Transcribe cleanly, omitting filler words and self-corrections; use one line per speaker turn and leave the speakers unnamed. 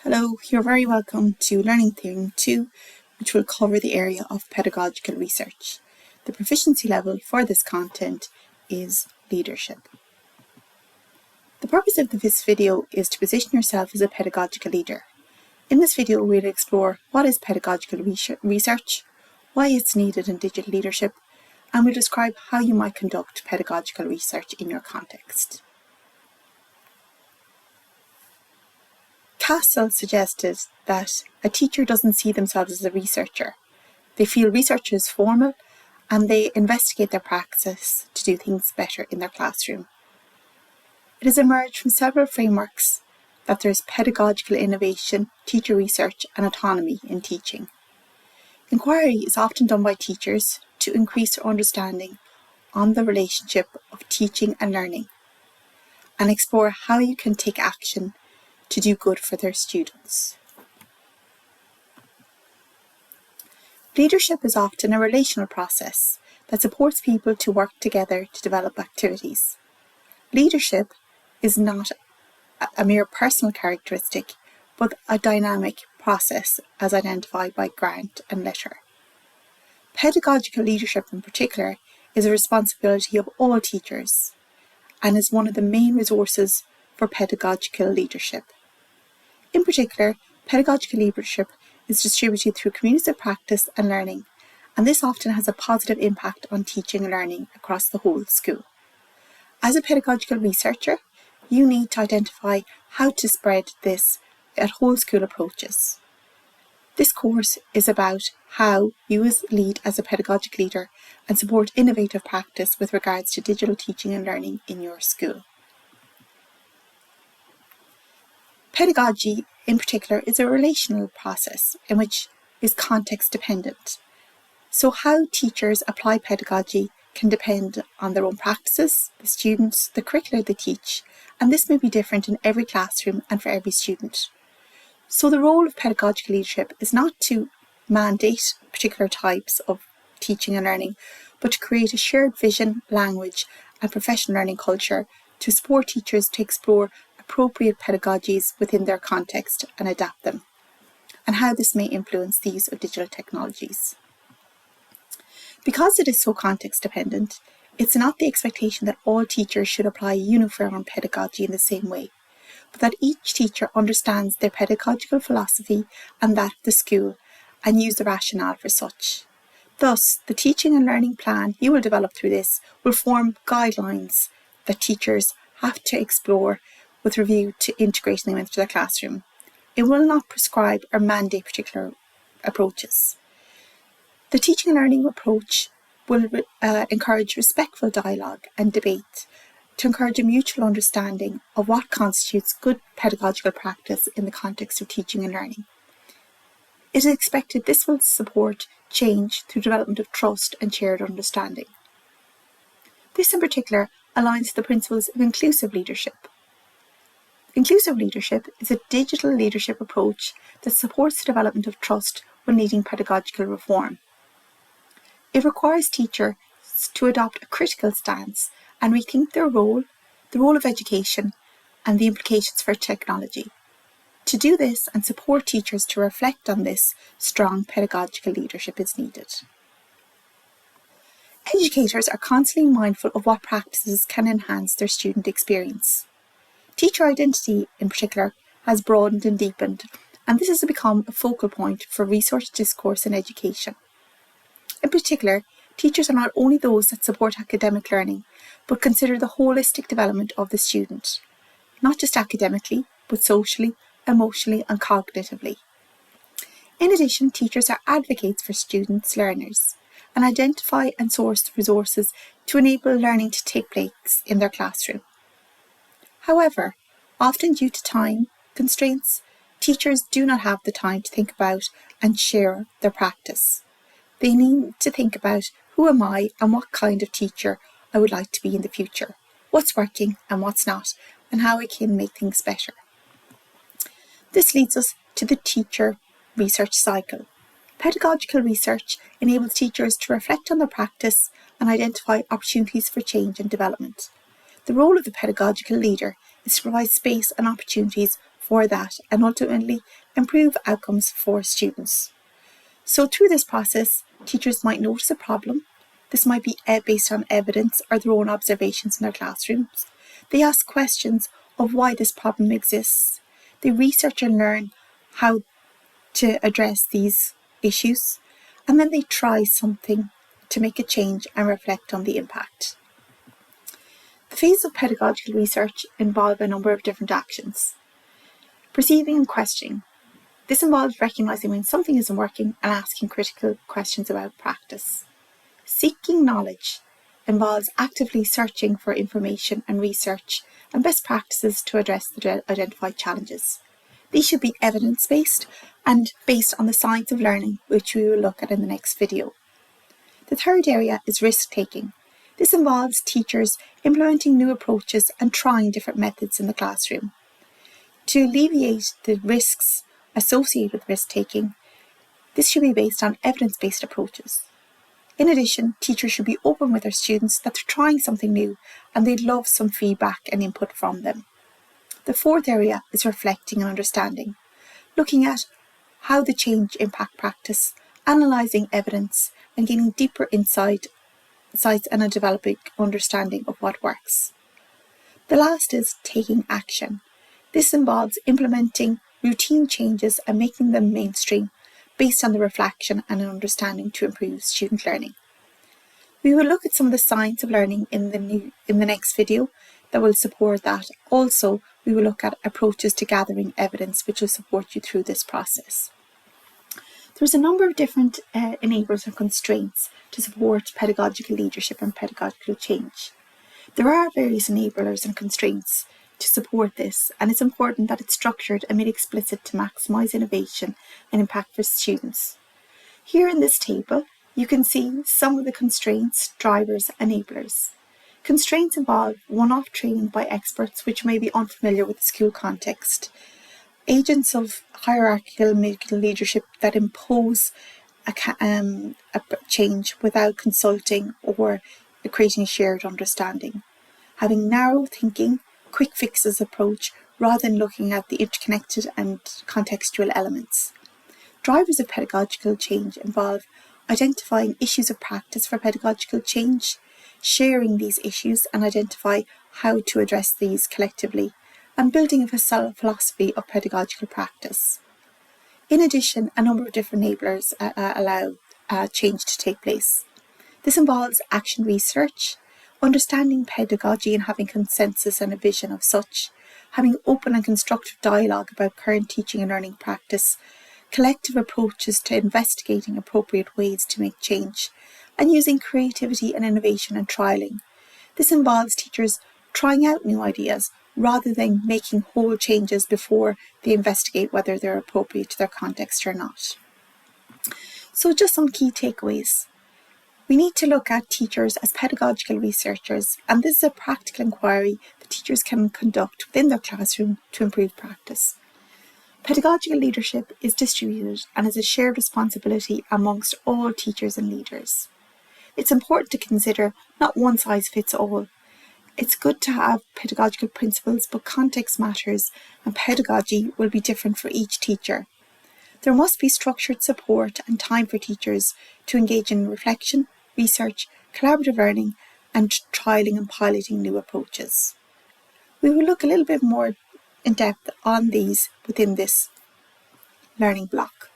Hello, you're very welcome to Learning Theme 2, which will cover the area of pedagogical research. The proficiency level for this content is leadership. The purpose of this video is to position yourself as a pedagogical leader. In this video, we'll explore what is pedagogical research, why it's needed in digital leadership, and we'll describe how you might conduct pedagogical research in your context. Castle suggested that a teacher doesn't see themselves as a researcher. They feel research is formal and they investigate their practice to do things better in their classroom. It has emerged from several frameworks that there's pedagogical innovation, teacher research and autonomy in teaching. Inquiry is often done by teachers to increase their understanding on the relationship of teaching and learning and explore how you can take action to do good for their students. Leadership is often a relational process that supports people to work together to develop activities. Leadership is not a mere personal characteristic, but a dynamic process as identified by Grant and Letter. Pedagogical leadership in particular is a responsibility of all teachers and is one of the main resources for pedagogical leadership. In particular, pedagogical leadership is distributed through communities of practice and learning, and this often has a positive impact on teaching and learning across the whole school. As a pedagogical researcher, you need to identify how to spread this at whole school approaches. This course is about how you lead as a pedagogical leader and support innovative practice with regards to digital teaching and learning in your school. Pedagogy, in particular, is a relational process in which is context dependent. So how teachers apply pedagogy can depend on their own practices, the students, the curricula they teach, and this may be different in every classroom and for every student. So the role of pedagogical leadership is not to mandate particular types of teaching and learning, but to create a shared vision, language, and professional learning culture to support teachers to explore appropriate pedagogies within their context and adapt them, and how this may influence the use of digital technologies. Because it is so context dependent, it's not the expectation that all teachers should apply uniform pedagogy in the same way, but that each teacher understands their pedagogical philosophy and that of the school and use the rationale for such. Thus, the teaching and learning plan you will develop through this will form guidelines that teachers have to explore with review to integrating them into their classroom. It will not prescribe or mandate particular approaches. The teaching and learning approach will encourage respectful dialogue and debate to encourage a mutual understanding of what constitutes good pedagogical practice in the context of teaching and learning. It is expected this will support change through development of trust and shared understanding. This in particular aligns with the principles of inclusive leadership. Inclusive leadership is a digital leadership approach that supports the development of trust when leading pedagogical reform. It requires teachers to adopt a critical stance and rethink their role, the role of education, and the implications for technology. To do this and support teachers to reflect on this, strong pedagogical leadership is needed. Educators are constantly mindful of what practices can enhance their student experience. Teacher identity, in particular, has broadened and deepened, and this has become a focal point for research discourse in education. In particular, teachers are not only those that support academic learning, but consider the holistic development of the student, not just academically, but socially, emotionally, and cognitively. In addition, teachers are advocates for students, learners, and identify and source resources to enable learning to take place in their classroom. However, often due to time constraints, teachers do not have the time to think about and share their practice. They need to think about who am I and what kind of teacher I would like to be in the future, what's working and what's not, and how I can make things better. This leads us to the teacher research cycle. Pedagogical research enables teachers to reflect on their practice and identify opportunities for change and development. The role of the pedagogical leader is to provide space and opportunities for that and ultimately improve outcomes for students. So through this process, teachers might notice a problem. This might be based on evidence or their own observations in their classrooms. They ask questions of why this problem exists. They research and learn how to address these issues, and then they try something to make a change and reflect on the impact. The phase of pedagogical research involve a number of different actions. Perceiving and questioning. This involves recognising when something isn't working and asking critical questions about practice. Seeking knowledge involves actively searching for information and research and best practices to address the identified challenges. These should be evidence-based and based on the science of learning, which we will look at in the next video. The third area is risk-taking. This involves teachers implementing new approaches and trying different methods in the classroom. To alleviate the risks associated with risk-taking, this should be based on evidence-based approaches. In addition, teachers should be open with their students that they're trying something new and they'd love some feedback and input from them. The fourth area is reflecting and understanding, looking at how the change impact practice, analysing evidence and gaining deeper insights and a developing understanding of what works. The last is taking action. This involves implementing routine changes and making them mainstream based on the reflection and an understanding to improve student learning. We will look at some of the science of learning in the next video that will support that. Also, we will look at approaches to gathering evidence which will support you through this process. There's a number of different enablers and constraints to support pedagogical leadership and pedagogical change. There are various enablers and constraints to support this, and it's important that it's structured and made explicit to maximise innovation and impact for students. Here in this table, you can see some of the constraints, drivers, enablers. Constraints involve one-off training by experts which may be unfamiliar with the school context, agents of hierarchical leadership that impose a change without consulting or creating a shared understanding, having narrow thinking, quick fixes approach rather than looking at the interconnected and contextual elements. Drivers of pedagogical change involve identifying issues of practice for pedagogical change, sharing these issues and identify how to address these collectively, and building a philosophy of pedagogical practice. In addition, a number of different enablers allow change to take place. This involves action research, understanding pedagogy and having consensus and a vision of such, having open and constructive dialogue about current teaching and learning practice, collective approaches to investigating appropriate ways to make change, and using creativity and innovation and trialling. This involves teachers trying out new ideas rather than making whole changes before they investigate whether they're appropriate to their context or not. So just some key takeaways. We need to look at teachers as pedagogical researchers, and this is a practical inquiry that teachers can conduct within their classroom to improve practice. Pedagogical leadership is distributed and is a shared responsibility amongst all teachers and leaders. It's important to consider not one size fits all. It's good to have pedagogical principles, but context matters and pedagogy will be different for each teacher. There must be structured support and time for teachers to engage in reflection, research, collaborative learning and trialling and piloting new approaches. We will look a little bit more in depth on these within this learning block.